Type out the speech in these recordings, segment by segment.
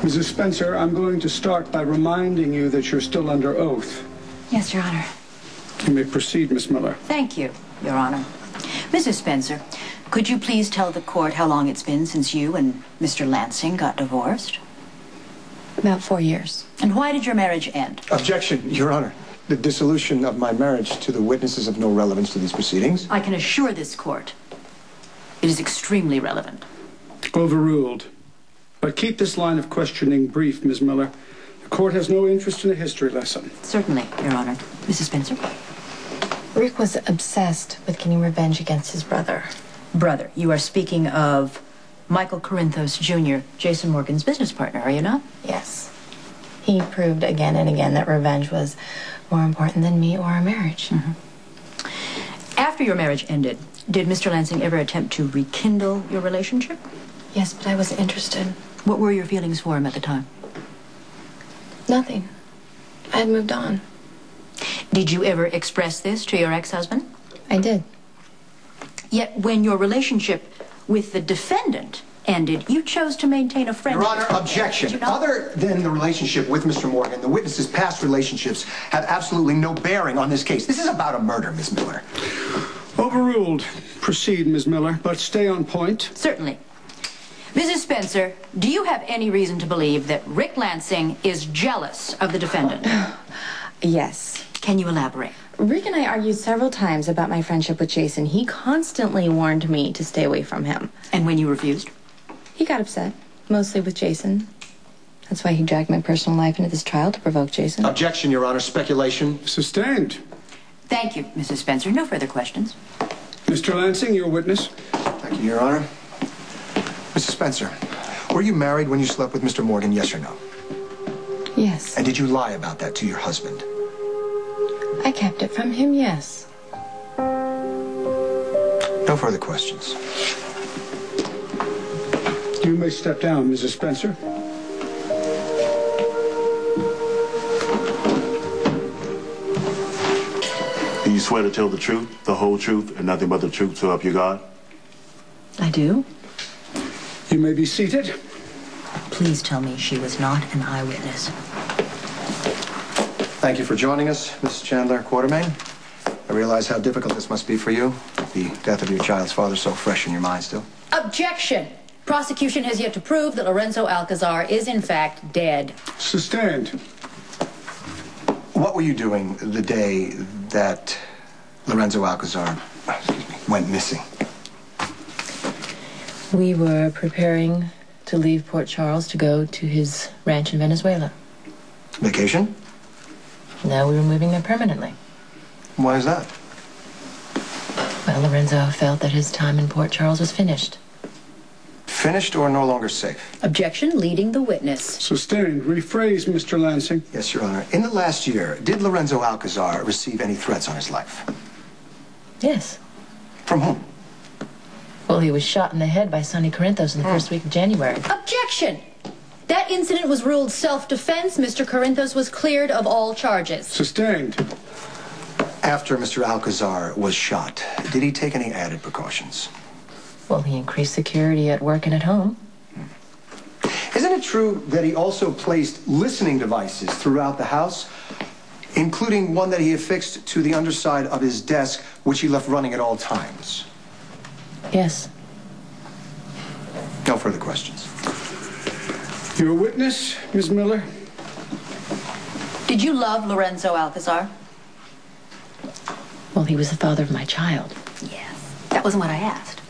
Mrs. Spencer, I'm going to start by reminding you that you're still under oath. Yes, Your Honor. You may proceed, Miss Miller. Thank you, Your Honor. Mrs. Spencer, could you please tell the court how long it's been since you and Mr. Lansing got divorced? About 4 years. And why did your marriage end? Objection, Your Honor. The dissolution of my marriage to the witness is of no relevance to these proceedings. I can assure this court it is extremely relevant. Overruled. But keep this line of questioning brief, Ms. Miller. The court has no interest in a history lesson. Certainly, Your Honor. Mrs. Spencer? Rick was obsessed with getting revenge against his brother. Brother, you are speaking of Michael Corinthos Jr., Jason Morgan's business partner, are you not? Yes. He proved again and again that revenge was more important than me or our marriage. After your marriage ended, did Mr. Lansing ever attempt to rekindle your relationship? Yes, but I wasn't interested. What were your feelings for him at the time? Nothing. I had moved on. Did you ever express this to your ex-husband? I did. Yet when your relationship with the defendant ended, you chose to maintain a friendship. Your Honor, objection. Other than the relationship with Mr. Morgan, the witness's past relationships have absolutely no bearing on this case. This is about a murder, Miss Miller. Overruled. Proceed, Ms. Miller, but stay on point. Certainly. Mrs. Spencer, do you have any reason to believe that Rick Lansing is jealous of the defendant? Yes. Can you elaborate? Rick and I argued several times about my friendship with Jason. He constantly warned me to stay away from him. And when you refused? He got upset, mostly with Jason. That's why he dragged my personal life into this trial to provoke Jason. Objection, Your Honor. Speculation. Sustained. Thank you, Mrs. Spencer. No further questions. Mr. Lansing, your witness. Thank you, Your Honor. Mrs. Spencer, were you married when you slept with Mr. Morgan, yes or no? Yes. And did you lie about that to your husband? I kept it from him, yes. No further questions. You may step down, Mrs. Spencer. Do you swear to tell the truth, the whole truth, and nothing but the truth, so help you God? I do. You may be seated. Please tell me she was not an eyewitness. Thank you for joining us, Mrs. Chandler Quartermain. I realize how difficult this must be for you. The death of your child's father so fresh in your mind still. Objection! Prosecution has yet to prove that Lorenzo Alcazar is, in fact, dead. Sustained. What were you doing the day that Lorenzo Alcazar, went missing? We were preparing to leave Port Charles to go to his ranch in Venezuela. Vacation? No, we were moving there permanently. Why is that? Well, Lorenzo felt that his time in Port Charles was finished. Finished or no longer safe? Objection, leading the witness. Sustained. Rephrase, Mr. Lansing. Yes, Your Honor. In the last year, did Lorenzo Alcazar receive any threats on his life? Yes. From whom? Well, he was shot in the head by Sonny Corinthos in the first week of January. Objection! That incident was ruled self-defense. Mr. Corinthos was cleared of all charges. Sustained. After Mr. Alcazar was shot, did he take any added precautions? Well, he increased security at work and at home. Isn't it true that he also placed listening devices throughout the house, including one that he affixed to the underside of his desk, which he left running at all times? Yes. No further questions. Your witness, Ms. Miller. Did you love Lorenzo Alcazar? Well, he was the father of my child. Yes. That wasn't what I asked.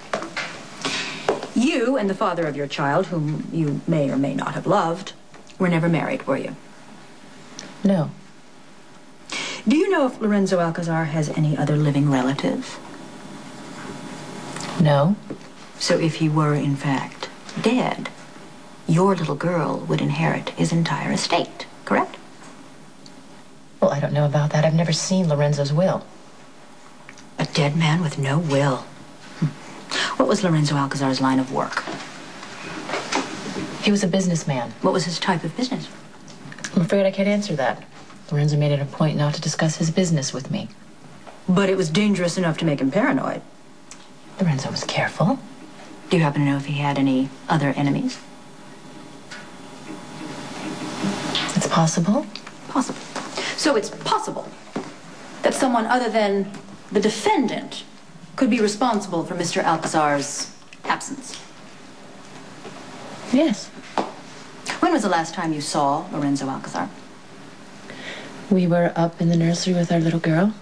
You and the father of your child, whom you may or may not have loved, were never married, were you? No. Do you know if Lorenzo Alcazar has any other living relatives? No. So if he were, in fact, dead, your little girl would inherit his entire estate, correct? Well, I don't know about that. I've never seen Lorenzo's will. A dead man with no will. What was Lorenzo Alcazar's line of work? He was a businessman. What was his type of business? I'm afraid I can't answer that. Lorenzo made it a point not to discuss his business with me. But it was dangerous enough to make him paranoid. Lorenzo was careful. Do you happen to know if he had any other enemies? Possible? Possible. So it's possible that someone other than the defendant could be responsible for Mr. Alcazar's absence. Yes. When was the last time you saw Lorenzo Alcazar? We were up in the nursery with our little girl.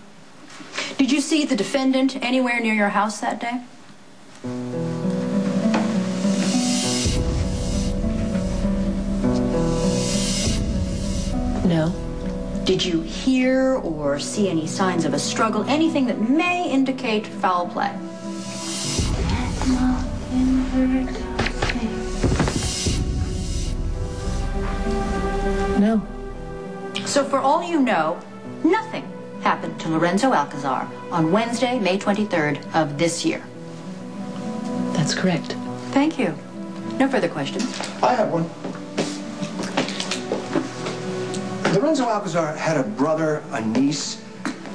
Did you see the defendant anywhere near your house that day? No. Did you hear or see any signs of a struggle, anything that may indicate foul play? No. So for all you know, nothing happened to Lorenzo Alcazar on Wednesday, May 23rd of this year. That's correct. Thank you. No further questions. I have one. Lorenzo Alcazar had a brother, a niece,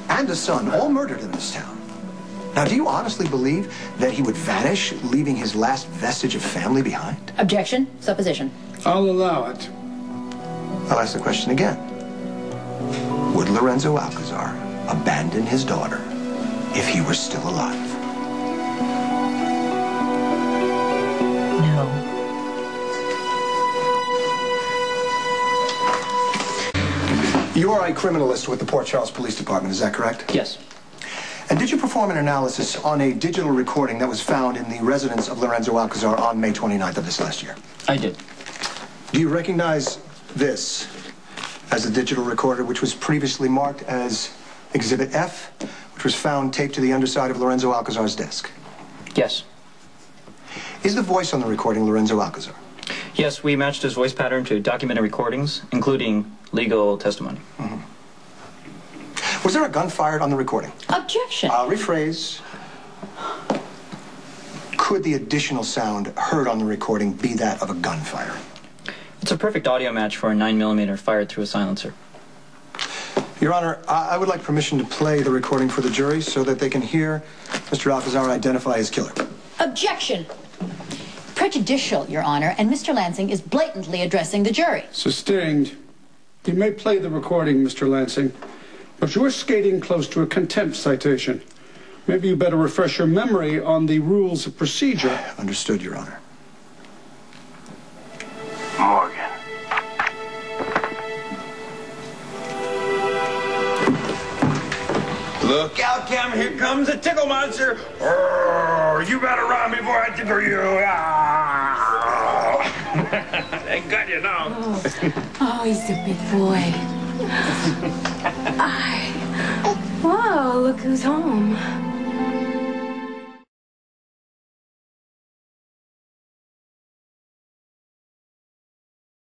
and a son, all murdered in this town. Now, do you honestly believe that he would vanish, leaving his last vestige of family behind? Objection. Supposition. I'll allow it. I'll ask the question again. Would Lorenzo Alcazar abandon his daughter if he were still alive? No. You are a criminalist with the Port Charles Police Department, is that correct? Yes. And did you perform an analysis on a digital recording that was found in the residence of Lorenzo Alcazar on May 29th of this last year? I did. Do you recognize this as the digital recorder which was previously marked as Exhibit F, which was found taped to the underside of Lorenzo Alcazar's desk? Yes. Is the voice on the recording Lorenzo Alcazar? Yes, we matched his voice pattern to documented recordings, including legal testimony. Was there a gun fired on the recording? Objection. I'll rephrase. Could the additional sound heard on the recording be that of a gunfire? It's a perfect audio match for a 9mm fired through a silencer. Your Honor, I would like permission to play the recording for the jury so that they can hear Mr. Alcazar identify his killer. Objection. Prejudicial, Your Honor, and Mr. Lansing is blatantly addressing the jury. Sustained. You may play the recording, Mr. Lansing, but you're skating close to a contempt citation. Maybe you better refresh your memory on the rules of procedure. Understood, Your Honor. Morgan. Look out, Cam. Here comes a tickle monster. Oh, you better run before I tickle you. Ah. They got you now. Oh, he's a big boy. Whoa, look who's home.